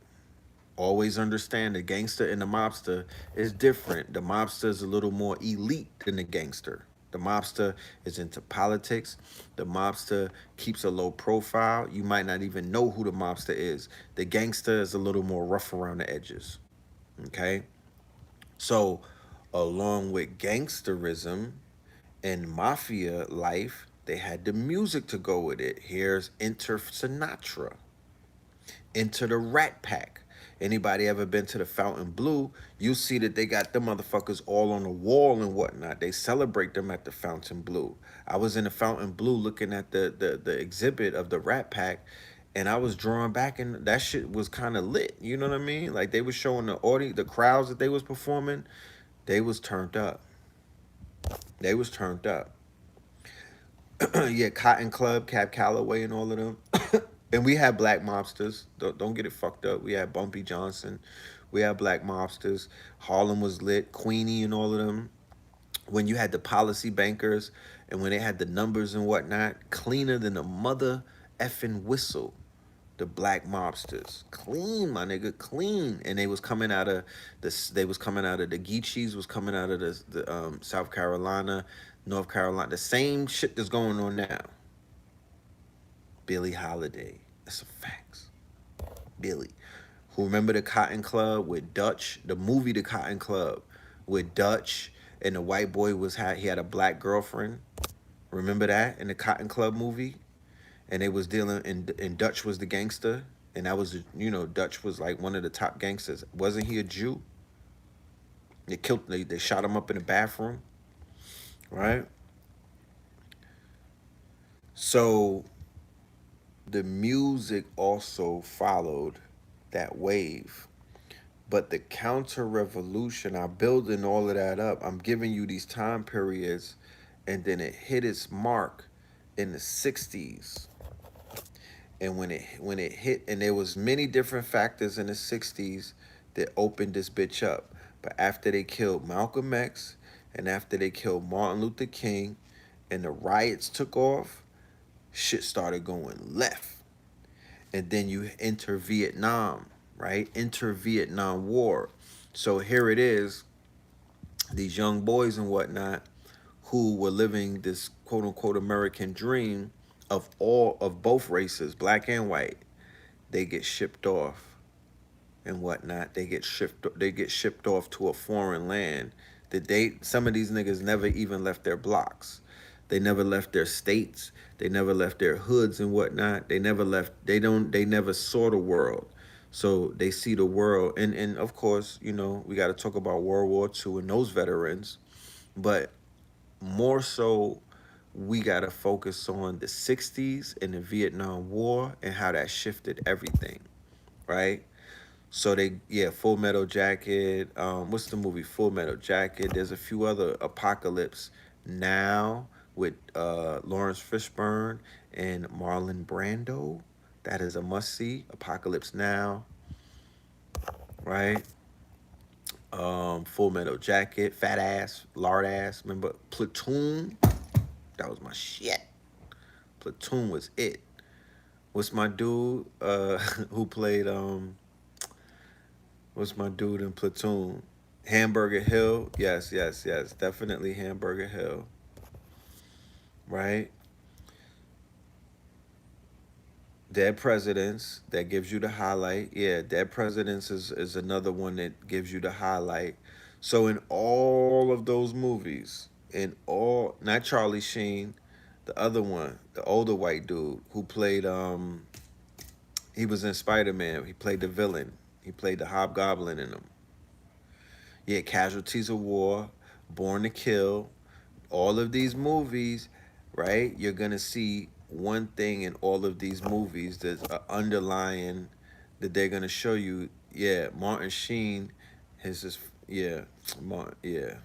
Always understand the gangster and the mobster is different. The mobster is a little more elite than the gangster. The mobster is into politics. The mobster keeps a low profile. You might not even know who the mobster is. The gangster is a little more rough around the edges. Okay? So, along with gangsterism and mafia life, they had the music to go with it. Here's Enter Sinatra. Enter the Rat Pack. Anybody ever been to the Fountain Blue, you see that they got them motherfuckers all on the wall and whatnot. They celebrate them at the Fountain Blue. I was in the Fountain Blue looking at the exhibit of the Rat Pack, and I was drawing back, and that shit was kind of lit. You know what I mean? Like they was showing the audience, the crowds that they was performing, they was turned up. They was turned up. Yeah, Cotton Club, Cab Calloway, and all of them. And we had black mobsters. Don't get it fucked up. We had Bumpy Johnson. We had black mobsters. Harlem was lit. Queenie and all of them. When you had the policy bankers and when they had the numbers and whatnot, cleaner than a mother effing whistle. The black mobsters, clean, my nigga, clean. And they was coming out of this. They was coming out of the Geechees. Was coming out of the South Carolina, North Carolina. The same shit that's going on now. Billie Holiday. That's a facts. Billie. Who remember the Cotton Club with Dutch? The movie The Cotton Club with Dutch and the white boy he had a black girlfriend. Remember that in the Cotton Club movie? And they was dealing and Dutch was the gangster. And that was, Dutch was like one of the top gangsters. Wasn't he a Jew? They shot him up in the bathroom. Right? So the music also followed that wave. But the counter revolution, I'm building all of that up. I'm giving you these time periods, and then it hit its mark in the 60s. And when it hit, and there was many different factors in the 60s that opened this bitch up. But after they killed Malcolm X and after they killed Martin Luther King and the riots took off, shit started going left. And then you enter Vietnam, right? Enter Vietnam War. So here it is, these young boys and whatnot who were living this quote unquote American dream of both races, black and white, they get shipped off and whatnot. They get shipped off to a foreign land. That some of these niggas never even left their blocks. They never left their states. They never left their hoods and whatnot. They never saw the world. So they see the world. And of course, we gotta talk about World War II and those veterans. But more so we gotta focus on the 60s and the Vietnam War and how that shifted everything, right? So Full Metal Jacket. What's the movie? Full Metal Jacket. There's a few other Apocalypse Now with Lawrence Fishburne and Marlon Brando. That is a must see. Apocalypse Now, right? Full Metal Jacket, Fat Ass, Lard Ass. Remember Platoon? That was my shit. Platoon was it. What's my dude who played What's my dude in Platoon? Hamburger Hill. Yes, yes, yes. Definitely Hamburger Hill. Right? Dead Presidents. That gives you the highlight. Yeah, Dead Presidents is another one that gives you the highlight. So in all of those movies, not Charlie Sheen, the other one, the older white dude who played he was in Spider-Man. He played the villain. He played the Hobgoblin in them. Yeah, Casualties of War, Born to Kill, all of these movies, right? You're gonna see one thing in all of these movies that's underlying that they're gonna show you. Yeah, Martin Sheen has this. Yeah, Martin. Yeah,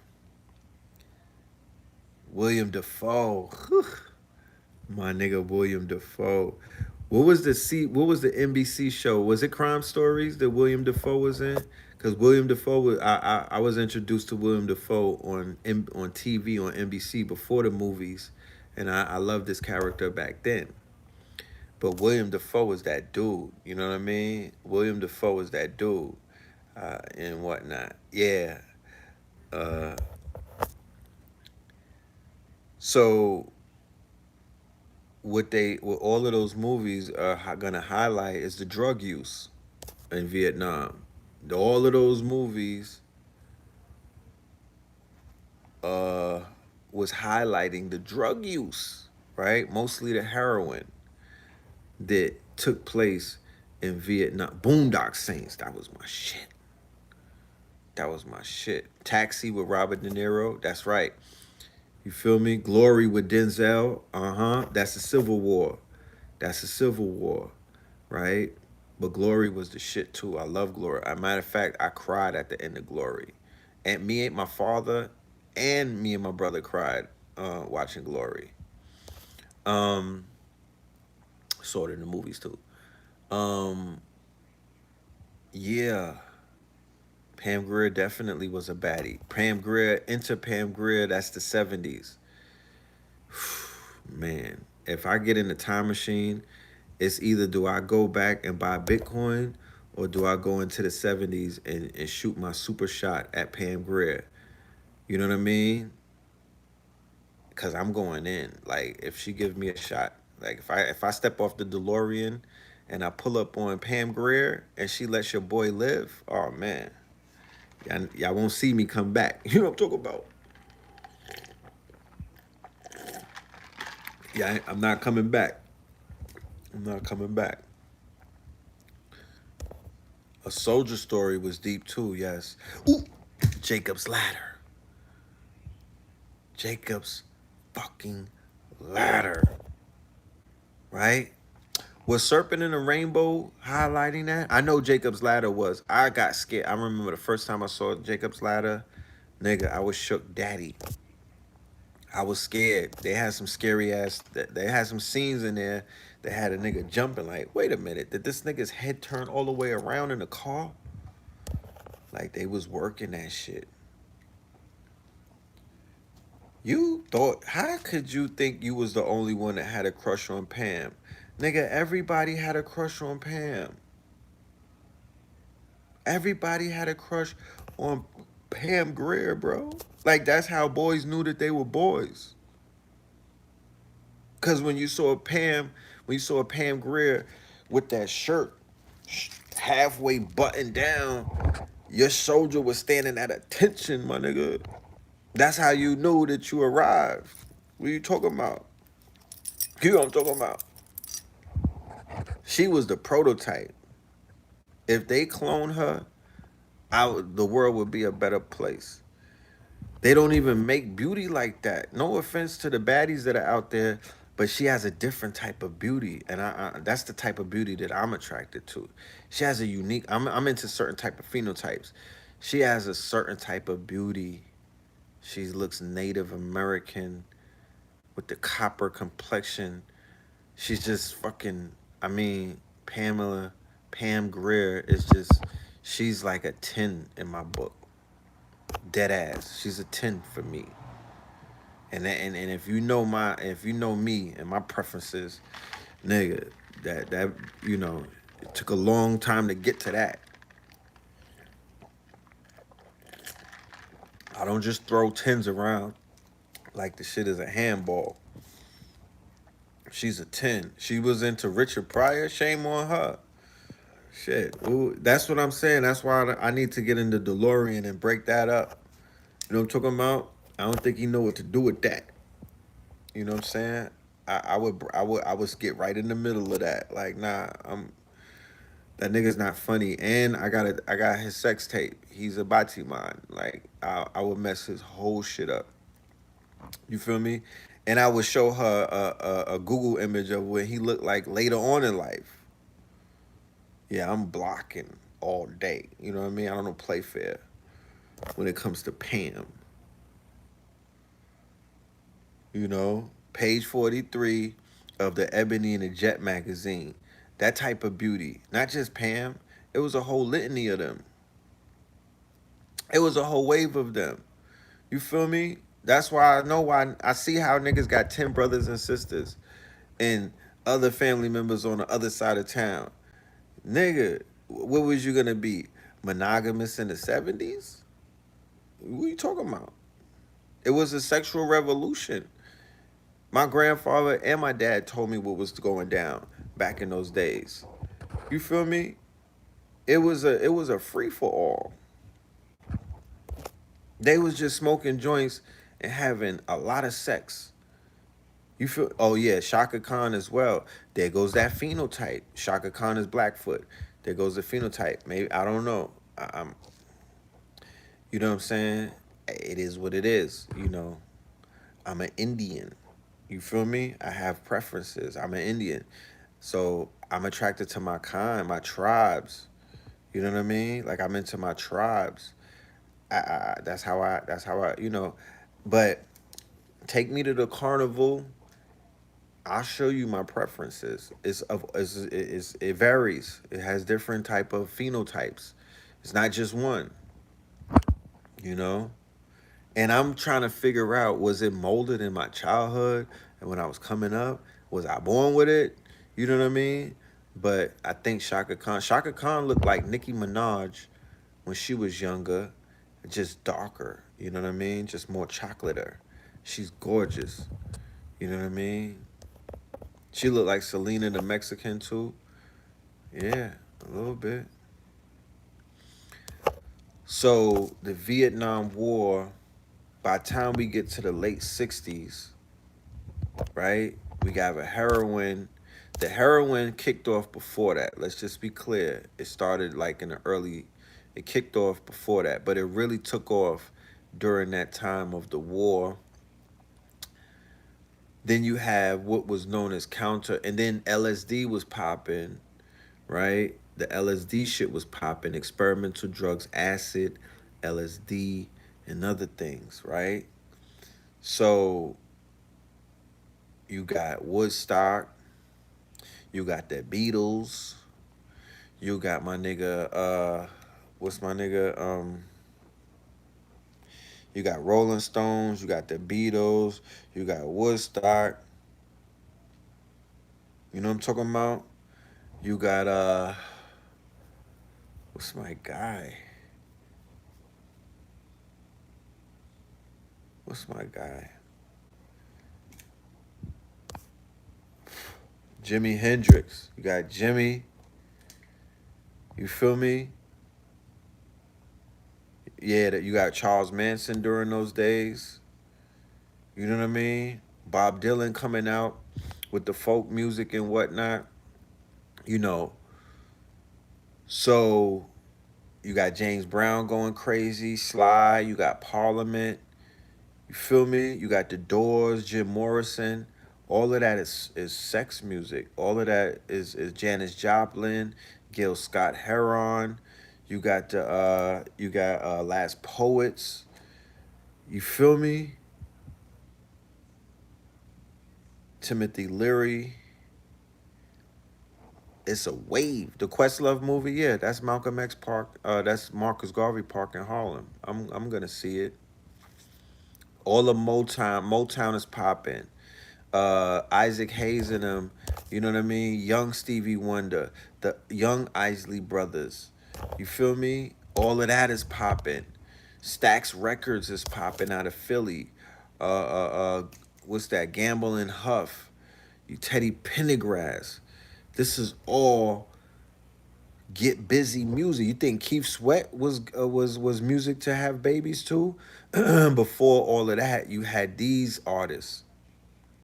William Defoe. My nigga William Defoe. What was the NBC show? Was it Crime Stories that William Defoe was in? Because William Defoe was I was introduced to William Defoe on TV on NBC before the movies, and I loved this character back then. But William Defoe is that dude. You know what I mean? William Defoe is that dude, and whatnot. Yeah. Uh, so what all of those movies are gonna highlight is the drug use in Vietnam. All of those movies uh, was highlighting the drug use, right? Mostly the heroin that took place in Vietnam. Boondock Saints, that was my shit. That was my shit. Taxi with Robert De Niro, that's right. You feel me? Glory with Denzel, That's the Civil War. That's the Civil War, right? But Glory was the shit too. I love Glory. As a matter of fact, I cried at the end of Glory. And me and my father and me and my brother cried watching Glory. Um, Saw it in the movies too. Um, yeah, Pam Grier definitely was a baddie. Pam Grier, into Pam Grier, that's the 70s. Man, if I get in the time machine, it's either do I go back and buy Bitcoin or do I go into the 70s and shoot my super shot at Pam Grier? You know what I mean? Because I'm going in. Like, if she gives me a shot, like if I step off the DeLorean and I pull up on Pam Grier and she lets your boy live, oh man, y'all won't see me come back. You know what I'm talking about? Yeah, I'm not coming back. I'm not coming back. A Soldier Story was deep too, yes. Ooh, Jacob's Ladder. Jacob's fucking Ladder. Right? Was Serpent in the Rainbow highlighting that? I know Jacob's Ladder was. I got scared. I remember the first time I saw Jacob's Ladder, nigga, I was shook daddy. I was scared. They had some scary ass. They had some scenes in there They had a nigga jumping like, wait a minute, did this nigga's head turn all the way around in the car? Like they was working that shit. You thought, how could you think you was the only one that had a crush on Pam? Nigga, everybody had a crush on Pam. Everybody had a crush on Pam Grier, bro. Like that's how boys knew that they were boys. Cause when you saw Pam Grier with that shirt halfway buttoned down, your soldier was standing at attention, my nigga. That's how you knew that you arrived. What are you talking about? You know what I'm talking about? She was the prototype. If they clone her, the world would be a better place. They don't even make beauty like that. No offense to the baddies that are out there, but she has a different type of beauty, and that's the type of beauty that I'm attracted to. She has a unique. I'm into certain type of phenotypes. She has a certain type of beauty. She looks Native American with the copper complexion. She's just fucking. I mean, Pam Grier is just. She's like a 10 in my book. Dead ass. She's a 10 for me. And if you know me and my preferences, nigga, that you know, it took a long time to get to that. I don't just throw tens around like the shit is a handball. She's a 10. She was into Richard Pryor. Shame on her. Shit. Ooh, that's what I'm saying. That's why I need to get into DeLorean and break that up. You know what I'm talking about? I don't think he know what to do with that. You know what I'm saying? I would get right in the middle of that. Like, nah, that nigga's not funny. And I got his sex tape. He's a Batiman. Like, I would mess his whole shit up. You feel me? And I would show her a Google image of what he looked like later on in life. Yeah, I'm blocking all day. You know what I mean? I don't play fair when it comes to Pam. You know, page 43 of the Ebony and the Jet magazine. That type of beauty. Not just Pam. It was a whole litany of them. It was a whole wave of them. You feel me? That's why I know why I see how niggas got 10 brothers and sisters and other family members on the other side of town. Nigga, what was you gonna be? Monogamous in the 70s? What are you talking about? It was a sexual revolution. My grandfather and my dad told me what was going down back in those days. You feel me? It was a free for all. They was just smoking joints and having a lot of sex. You feel? Oh yeah, Shaka Khan as well. There goes that phenotype. Shaka Khan is Blackfoot. There goes the phenotype. Maybe I don't know. I'm. You know what I'm saying? It is what it is. You know, I'm an Indian. You feel me? I have preferences. I'm an Indian, so I'm attracted to my kind, my tribes. You know what I mean? Like I'm into my tribes. That's how I. That's how I. You know, but take me to the carnival. I'll show you my preferences. It varies. It has different type of phenotypes. It's not just one, you know? And I'm trying to figure out, was it molded in my childhood and when I was coming up? Was I born with it? You know what I mean? But I think Shaka Khan looked like Nicki Minaj when she was younger, just darker. You know what I mean? Just more chocolater. She's gorgeous. You know what I mean? She looked like Selena the Mexican too. Yeah, a little bit. So the Vietnam War, by the time we get to the late 60s, right? We got a heroin. The heroin kicked off before that. Let's just be clear. It started like in the early, it kicked off before that, but it really took off during that time of the war. Then you have what was known as counter, and then LSD was popping, right? The LSD shit was popping, experimental drugs, acid, LSD, and other things, right? So you got Woodstock, You got the Beatles. You got my nigga, what's my nigga? You got Rolling Stones, you got the Beatles, you got Woodstock. You know what I'm talking about? You got what's my guy? What's my guy? Jimi Hendrix. You got Jimmy. You feel me? Yeah, that you got Charles Manson during those days. You know what I mean? Bob Dylan coming out with the folk music and whatnot. You know, so you got James Brown going crazy, Sly. You got Parliament. You feel me? You got the Doors, Jim Morrison. All of that is sex music. All of that is Janis Joplin, Gil Scott Heron. You got Last Poets. You feel me? Timothy Leary. It's a wave. The Questlove movie, yeah, that's Malcolm X Park. That's Marcus Garvey Park in Harlem. I'm gonna see it. All of Motown is popping. Isaac Hayes and them, you know what I mean? Young Stevie Wonder, the young Isley Brothers. You feel me? All of that is popping. Stax Records is popping out of Philly. Uh, uh, uh, what's that? Gamble and Huff. You Teddy Pendergrass. This is all get busy music. You think Keith Sweat was music to have babies too? Before all of that, you had these artists.